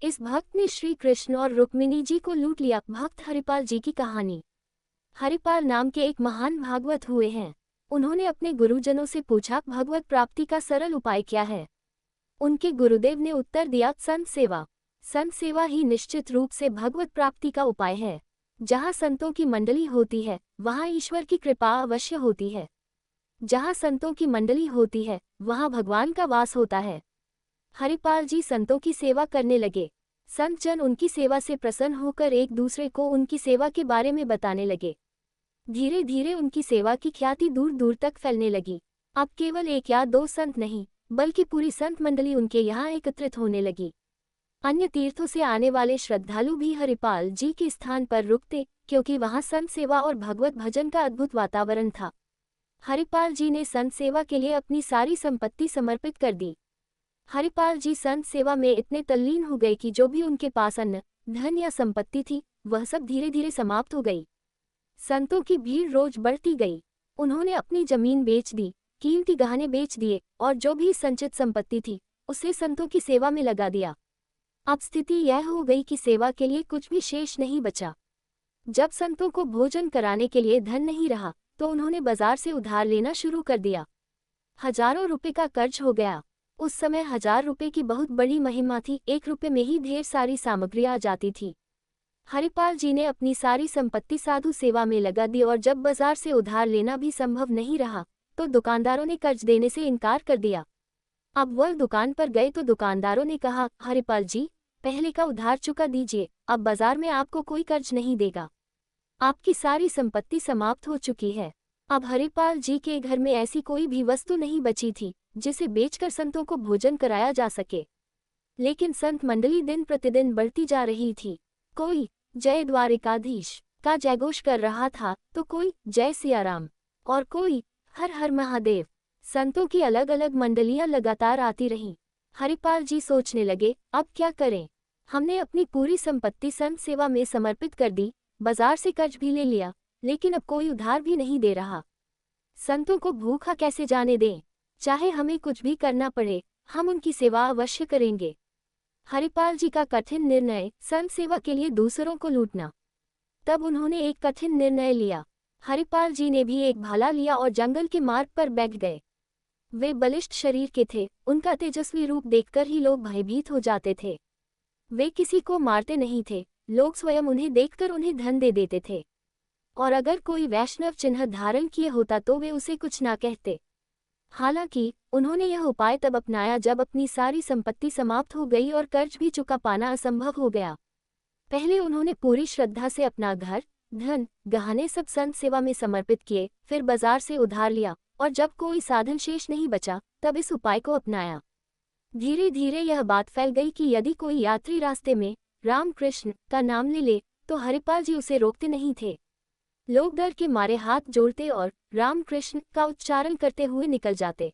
इस भक्त ने श्री कृष्ण और रुक्मिणी जी को लूट लिया। भक्त हरिपाल जी की कहानी। हरिपाल नाम के एक महान भागवत हुए हैं। उन्होंने अपने गुरुजनों से पूछा, भगवत प्राप्ति का सरल उपाय क्या है। उनके गुरुदेव ने उत्तर दिया, संत सेवा। संत सेवा ही निश्चित रूप से भगवत प्राप्ति का उपाय है। जहाँ संतों की मंडली होती है वहाँ ईश्वर की कृपा अवश्य होती है। जहाँ संतों की मंडली होती है वहाँ भगवान का वास होता है। हरिपाल जी संतों की सेवा करने लगे। संत जन उनकी सेवा से प्रसन्न होकर एक दूसरे को उनकी सेवा के बारे में बताने लगे। धीरे धीरे उनकी सेवा की ख्याति दूर दूर तक फैलने लगी। अब केवल एक या दो संत नहीं, बल्कि पूरी संत मंडली उनके यहाँ एकत्रित होने लगी। अन्य तीर्थों से आने वाले श्रद्धालु भी हरिपाल जी के स्थान पर रुकते, क्योंकि वहाँ संत सेवा और भगवत भजन का अद्भुत वातावरण था। हरिपाल जी ने संत सेवा के लिए अपनी सारी संपत्ति समर्पित कर दी। हरिपाल जी संत सेवा में इतने तल्लीन हो गए कि जो भी उनके पास अन्न, धन या संपत्ति थी, वह सब धीरे धीरे समाप्त हो गई। संतों की भीड़ रोज बढ़ती गई। उन्होंने अपनी जमीन बेच दी, कीमती गहने बेच दिए और जो भी संचित संपत्ति थी उसे संतों की सेवा में लगा दिया। अब स्थिति यह हो गई कि सेवा के लिए कुछ भी शेष नहीं बचा। जब संतों को भोजन कराने के लिए धन नहीं रहा तो उन्होंने बाजार से उधार लेना शुरू कर दिया। हजारों रुपए का कर्ज हो गया। उस समय 1000 रुपए की बहुत बड़ी महिमा थी। 1 रुपए में ही ढेर सारी सामग्री आ जाती थी। हरिपाल जी ने अपनी सारी संपत्ति साधु सेवा में लगा दी और जब बाजार से उधार लेना भी संभव नहीं रहा तो दुकानदारों ने कर्ज देने से इनकार कर दिया। अब वह दुकान पर गए तो दुकानदारों ने कहा, हरिपाल जी, पहले का उधार चुका दीजिए, अब बाजार में आपको कोई कर्ज नहीं देगा। आपकी सारी संपत्ति समाप्त हो चुकी है। अब हरिपाल जी के घर में ऐसी कोई भी वस्तु नहीं बची थी जिसे बेचकर संतों को भोजन कराया जा सके। लेकिन संत मंडली दिन प्रतिदिन बढ़ती जा रही थी। कोई जय द्वारिकाधीश का जयघोष कर रहा था तो कोई जय सियाराम और कोई हर हर महादेव। संतों की अलग अलग मंडलियां लगातार आती रहीं। हरिपाल जी सोचने लगे, अब क्या करें। हमने अपनी पूरी संपत्ति संत सेवा में समर्पित कर दी, बाजार से कर्ज भी ले लिया, लेकिन अब कोई उधार भी नहीं दे रहा। संतों को भूखा कैसे जाने दें। चाहे हमें कुछ भी करना पड़े, हम उनकी सेवा अवश्य करेंगे। हरिपाल जी का कठिन निर्णय, संत सेवा के लिए दूसरों को लूटना। तब उन्होंने एक कठिन निर्णय लिया। हरिपाल जी ने भी एक भाला लिया और जंगल के मार्ग पर बैठ गए। वे बलिष्ठ शरीर के थे, उनका तेजस्वी रूप देखकर ही लोग भयभीत हो जाते थे। वे किसी को मारते नहीं थे, लोग स्वयं उन्हें देखकर उन्हें धन दे देते थे। और अगर कोई वैष्णव चिन्ह धारण किए होता तो वे उसे कुछ ना कहते। हालांकि उन्होंने यह उपाय तब अपनाया जब अपनी सारी संपत्ति समाप्त हो गई और कर्ज भी चुका पाना असंभव हो गया। पहले उन्होंने पूरी श्रद्धा से अपना घर, धन, गहने सब संत सेवा में समर्पित किए, फिर बाजार से उधार लिया और जब कोई साधन शेष नहीं बचा तब इस उपाय को अपनाया। धीरे धीरे यह बात फैल गई कि यदि कोई यात्री रास्ते में राम कृष्ण का नाम ले ले तो हरिपाल जी उसे रोकते नहीं थे। लोग डर के मारे हाथ जोड़ते और राम कृष्ण का उच्चारण करते हुए निकल जाते।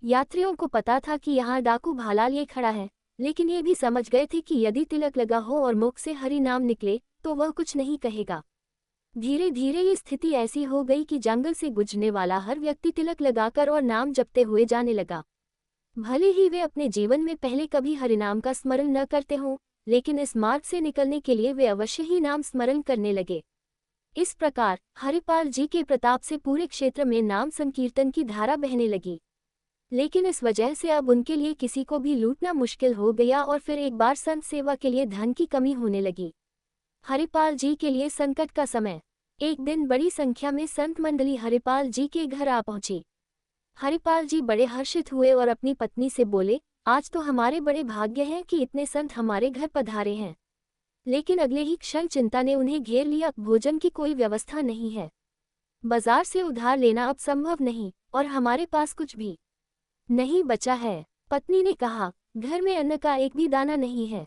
यात्रियों को पता था कि यहाँ डाकू भाला लिए खड़ा है, लेकिन ये भी समझ गए थे कि यदि तिलक लगा हो और मुख से हरि नाम निकले तो वह कुछ नहीं कहेगा। धीरे धीरे ये स्थिति ऐसी हो गई कि जंगल से गुजरने वाला हर व्यक्ति तिलक लगाकर और नाम जपते हुए जाने लगा। भले ही वे अपने जीवन में पहले कभी हरिनाम का स्मरण न करते हों, लेकिन इस मार्ग से निकलने के लिए वे अवश्य ही नाम स्मरण करने लगे। इस प्रकार हरिपाल जी के प्रताप से पूरे क्षेत्र में नाम संकीर्तन की धारा बहने लगी। लेकिन इस वजह से अब उनके लिए किसी को भी लूटना मुश्किल हो गया और फिर एक बार संत सेवा के लिए धन की कमी होने लगी। हरिपाल जी के लिए संकट का समय। एक दिन बड़ी संख्या में संत मंडली हरिपाल जी के घर आ पहुंची। हरिपाल जी बड़े हर्षित हुए और अपनी पत्नी से बोले, आज तो हमारे बड़े भाग्य हैं कि इतने संत हमारे घर पधारे हैं। लेकिन अगले ही क्षण चिंता ने उन्हें घेर लिया। भोजन की कोई व्यवस्था नहीं है, बाजार से उधार लेना अब संभव नहीं और हमारे पास कुछ भी नहीं बचा है। पत्नी ने कहा, घर में अन्न का एक भी दाना नहीं है,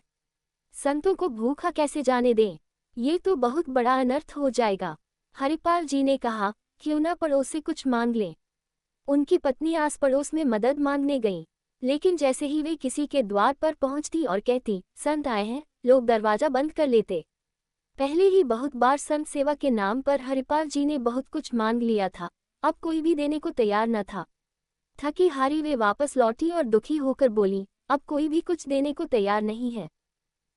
संतों को भूखा कैसे जाने दें। ये तो बहुत बड़ा अनर्थ हो जाएगा। हरिपाल जी ने कहा, क्यों न पड़ोस से कुछ मांग लें। उनकी पत्नी आस पड़ोस में मदद मांगने गई, लेकिन जैसे ही वे किसी के द्वार पर पहुंचती और कहती, संत आए हैं, लोग दरवाजा बंद कर लेते। पहले ही बहुत बार संत सेवा के नाम पर हरिपाल जी ने बहुत कुछ मांग लिया था, अब कोई भी देने को तैयार न था। थकी हारी वे वापस लौटी और दुखी होकर बोली, अब कोई भी कुछ देने को तैयार नहीं है।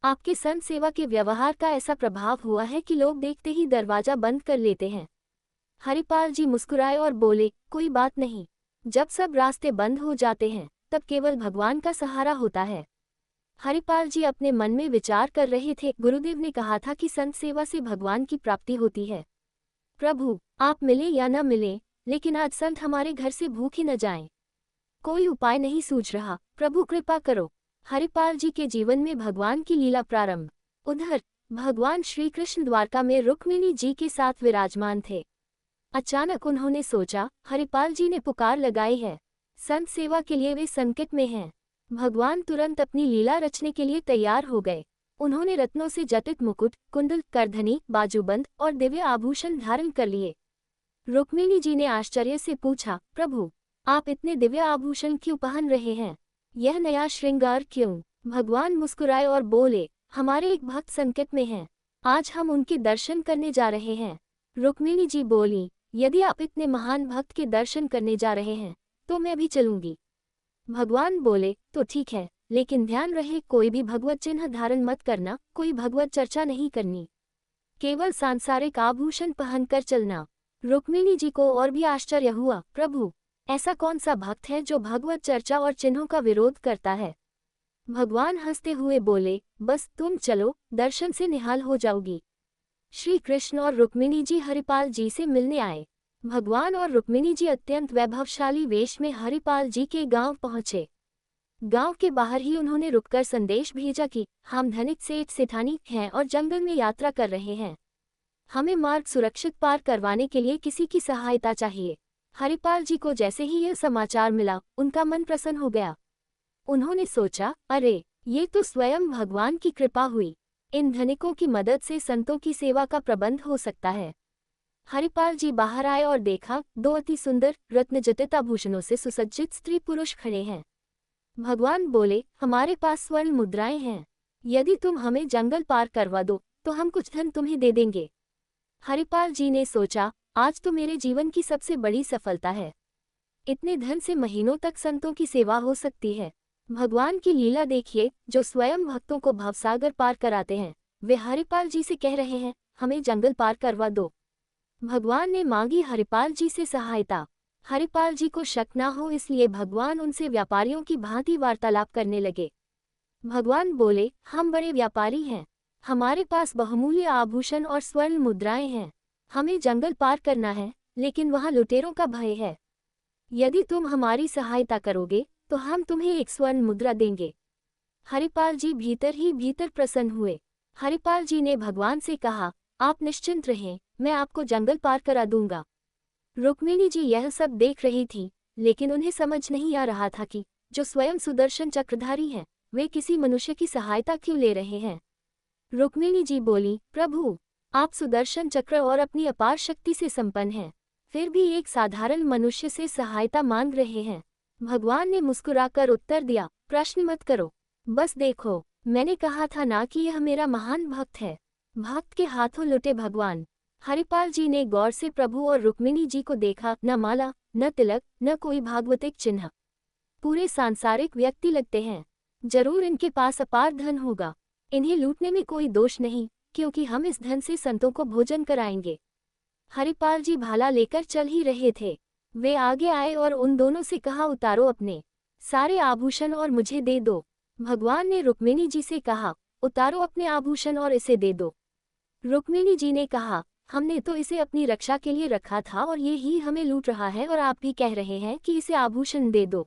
आपके संत सेवा के व्यवहार का ऐसा प्रभाव हुआ है कि लोग देखते ही दरवाजा बंद कर लेते हैं। हरिपाल जी मुस्कुराए और बोले, कोई बात नहीं। जब सब रास्ते बंद हो जाते हैं तब केवल भगवान का सहारा होता है। हरिपाल जी अपने मन में विचार कर रहे थे। गुरुदेव ने कहा था कि संत सेवा से भगवान की प्राप्ति होती है। प्रभु, आप मिले या न मिले, लेकिन आज संत हमारे घर से भूखे न जाएं। कोई उपाय नहीं सूझ रहा, प्रभु कृपा करो। हरिपाल जी के जीवन में भगवान की लीला प्रारंभ। उधर भगवान श्री कृष्ण द्वारका में रुक्मिणी जी के साथ विराजमान थे। अचानक उन्होंने सोचा, हरिपाल जी ने पुकार लगाई है, संत सेवा के लिए वे संकट में हैं। भगवान तुरंत अपनी लीला रचने के लिए तैयार हो गए। उन्होंने रत्नों से जटित मुकुट, कुंडल, करधनी, बाजूबंद और दिव्य आभूषण धारण कर लिए। रुक्मिणी जी ने आश्चर्य से पूछा, प्रभु, आप इतने दिव्य आभूषण क्यों पहन रहे हैं? यह नया श्रृंगार क्यों? भगवान मुस्कुराए और बोले, हमारे एक भक्त संकट में हैं, आज हम उनके दर्शन करने जा रहे हैं। रुक्मिणी जी बोली, यदि आप इतने महान भक्त के दर्शन करने जा रहे हैं तो मैं भी चलूंगी। भगवान बोले, तो ठीक है, लेकिन ध्यान रहे कोई भी भगवत चिन्ह धारण मत करना, कोई भगवत चर्चा नहीं करनी, केवल सांसारिक आभूषण पहनकर चलना। रुक्मिणी जी को और भी आश्चर्य हुआ, प्रभु, ऐसा कौन सा भक्त है जो भगवत चर्चा और चिन्हों का विरोध करता है? भगवान हंसते हुए बोले, बस तुम चलो, दर्शन से निहाल हो जाओगी। श्री कृष्ण और रुक्मिणी जी हरिपाल जी से मिलने आए। भगवान और रुक्मिणी जी अत्यंत वैभवशाली वेश में हरिपाल जी के गांव पहुंचे। गांव के बाहर ही उन्होंने रुककर संदेश भेजा कि हम धनिक सेठ सेठानी हैं और जंगल में यात्रा कर रहे हैं। हमें मार्ग सुरक्षित पार करवाने के लिए किसी की सहायता चाहिए। हरिपाल जी को जैसे ही यह समाचार मिला, उनका मन प्रसन्न हो गया। उन्होंने सोचा, अरे, ये तो स्वयं भगवान की कृपा हुई। इन धनिकों की मदद से संतों की सेवा का प्रबंध हो सकता है। हरिपाल जी बाहर आए और देखा, दो अति सुंदर रत्नजटित आभूषणों से सुसज्जित स्त्री पुरुष खड़े हैं। भगवान बोले, हमारे पास स्वर्ण मुद्राएं हैं, यदि तुम हमें जंगल पार करवा दो तो हम कुछ धन तुम्हें दे देंगे। हरिपाल जी ने सोचा, आज तो मेरे जीवन की सबसे बड़ी सफलता है। इतने धन से महीनों तक संतों की सेवा हो सकती है। भगवान की लीला देखिए, जो स्वयं भक्तों को भवसागर पार कराते हैं। वे हरिपाल जी से कह रहे हैं, हमें जंगल पार करवा दो। भगवान ने मांगी हरिपाल जी से सहायता। हरिपाल जी को शक न हो इसलिए भगवान उनसे व्यापारियों की भांति वार्तालाप करने लगे। भगवान बोले, हम बड़े व्यापारी हैं, हमारे पास बहुमूल्य आभूषण और स्वर्ण मुद्राएं हैं। हमें जंगल पार करना है, लेकिन वहां लुटेरों का भय है। यदि तुम हमारी सहायता करोगे तो हम तुम्हें एक स्वर्ण मुद्रा देंगे। हरिपाल जी भीतर ही भीतर प्रसन्न हुए। हरिपाल जी ने भगवान से कहा, आप निश्चिंत रहें, मैं आपको जंगल पार करा दूंगा। रुक्मिणी जी यह सब देख रही थी, लेकिन उन्हें समझ नहीं आ रहा था कि जो स्वयं सुदर्शन चक्रधारी हैं, वे किसी मनुष्य की सहायता क्यों ले रहे हैं। रुक्मिणी जी बोली, प्रभु, आप सुदर्शन चक्र और अपनी अपार शक्ति से संपन्न हैं, फिर भी एक साधारण मनुष्य से सहायता मांग रहे हैं। भगवान ने मुस्कुराकर उत्तर दिया, प्रश्न मत करो, बस देखो, मैंने कहा था ना कि यह मेरा महान भक्त है। भक्त के हाथों लुटे भगवान। हरिपाल जी ने गौर से प्रभु और रुक्मिणी जी को देखा, न माला, न तिलक, न कोई भागवतिक चिन्ह। पूरे सांसारिक व्यक्ति लगते हैं। जरूर इनके पास अपार धन होगा। इन्हें लूटने में कोई दोष नहीं, क्योंकि हम इस धन से संतों को भोजन कराएंगे। हरिपाल जी भाला लेकर चल ही रहे थे। वे आगे आए और उन दोनों से कहा, उतारो अपने सारे आभूषण और मुझे दे दो। भगवान ने रुक्मिणी जी से कहा, उतारो अपने आभूषण और इसे दे दो। रुक्मिणी जी ने कहा, हमने तो इसे अपनी रक्षा के लिए रखा था और ये ही हमें लूट रहा है और आप भी कह रहे हैं कि इसे आभूषण दे दो।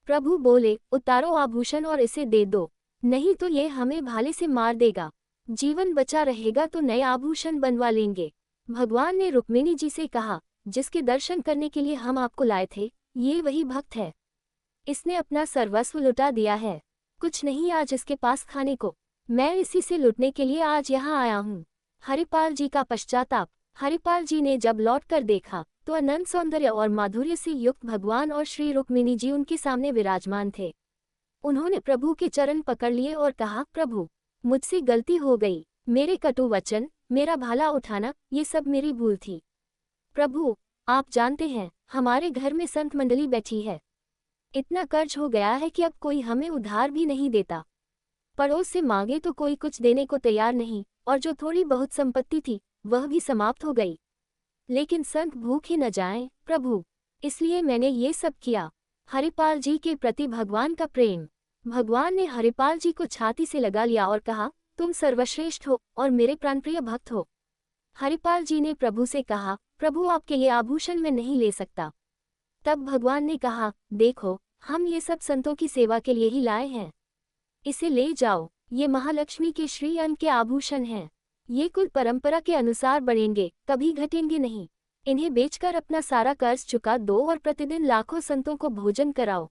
प्रभु बोले, उतारो आभूषण और इसे दे दो, नहीं तो ये हमें भाले से मार देगा। जीवन बचा रहेगा तो नए आभूषण बनवा लेंगे। भगवान ने रुक्मिणी जी से कहा, जिसके दर्शन करने के लिए हम आपको लाए थे, ये वही भक्त है। इसने अपना सर्वस्व लुटा दिया है, कुछ नहीं आज इसके पास खाने को। मैं इसी से लुटने के लिए आज यहाँ आया हूँ। हरिपाल जी का पश्चाताप। हरिपाल जी ने जब लौटकर देखा तो अनंत सौंदर्य और माधुर्य से युक्त भगवान और श्री रुक्मिणी जी उनके सामने विराजमान थे। उन्होंने प्रभु के चरण पकड़ लिए और कहा, प्रभु, मुझसे गलती हो गई। मेरे कटु वचन, मेरा भाला उठाना, ये सब मेरी भूल थी। प्रभु, आप जानते हैं, हमारे घर में संत मंडली बैठी है। इतना कर्ज हो गया है कि अब कोई हमें उधार भी नहीं देता। पड़ोस से मांगे तो कोई कुछ देने को तैयार नहीं, और जो थोड़ी बहुत संपत्ति थी वह भी समाप्त हो गई। लेकिन संत भूखे न जाएं, प्रभु, इसलिए मैंने ये सब किया। हरिपाल जी के प्रति भगवान का प्रेम। भगवान ने हरिपाल जी को छाती से लगा लिया और कहा, तुम सर्वश्रेष्ठ हो और मेरे प्राणप्रिय भक्त हो। हरिपाल जी ने प्रभु से कहा, प्रभु आपके ये आभूषण मैं नहीं ले सकता। तब भगवान ने कहा, देखो, हम ये सब संतों की सेवा के लिए ही लाए हैं, इसे ले जाओ। ये महालक्ष्मी के श्री अंग के आभूषण हैं। ये कुल परंपरा के अनुसार बढ़ेंगे, कभी घटेंगे नहीं। इन्हें बेचकर अपना सारा कर्ज चुका दो और प्रतिदिन लाखों संतों को भोजन कराओ।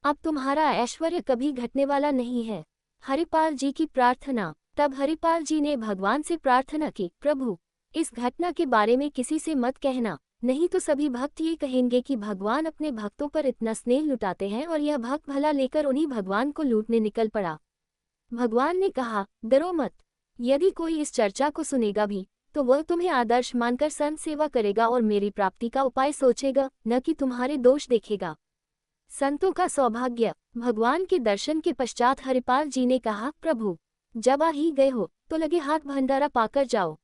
अब तुम्हारा ऐश्वर्य कभी घटने वाला नहीं है। हरिपाल जी की प्रार्थना। तब हरिपाल जी ने भगवान से प्रार्थना की, प्रभु, इस घटना के बारे में किसी से मत कहना, नहीं तो सभी भक्त ये कहेंगे कि भगवान अपने भक्तों पर इतना स्नेह लुटाते हैं, और यह भक्त भला लेकर उन्हीं भगवान को लूटने निकल पड़ा। भगवान ने कहा, डरो मत। यदि कोई इस चर्चा को सुनेगा भी तो वह तुम्हें आदर्श मानकर संत सेवा करेगा और मेरी प्राप्ति का उपाय सोचेगा, न कि तुम्हारे दोष देखेगा। संतों का सौभाग्य। भगवान के दर्शन के पश्चात हरिपाल जी ने कहा, प्रभु, जब आ ही गए हो तो लगे हाथ भंडारा पाकर जाओ।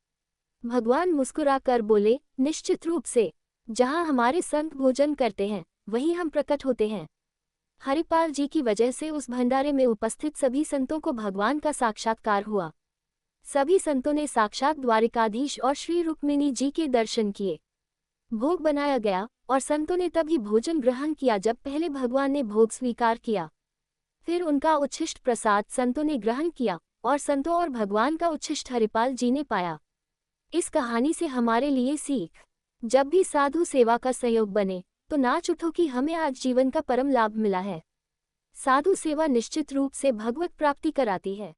भगवान मुस्कुराकर बोले, निश्चित रूप से, जहाँ हमारे संत भोजन करते हैं वहीं हम प्रकट होते हैं। हरिपाल जी की वजह से उस भंडारे में उपस्थित सभी संतों को भगवान का साक्षात्कार हुआ। सभी संतों ने साक्षात द्वारिकाधीश और श्री रुक्मिणी जी के दर्शन किए। भोग बनाया गया और संतों ने तभी भोजन ग्रहण किया जब पहले भगवान ने भोग स्वीकार किया। फिर उनका उच्छिष्ट प्रसाद संतों ने ग्रहण किया और संतों और भगवान का उच्छिष्ट हरिपाल जी ने पाया। इस कहानी से हमारे लिए सीख। जब भी साधु सेवा का सहयोग बने तो नाच उठो कि हमें आज जीवन का परम लाभ मिला है। साधु सेवा निश्चित रूप से भगवत प्राप्ति कराती है।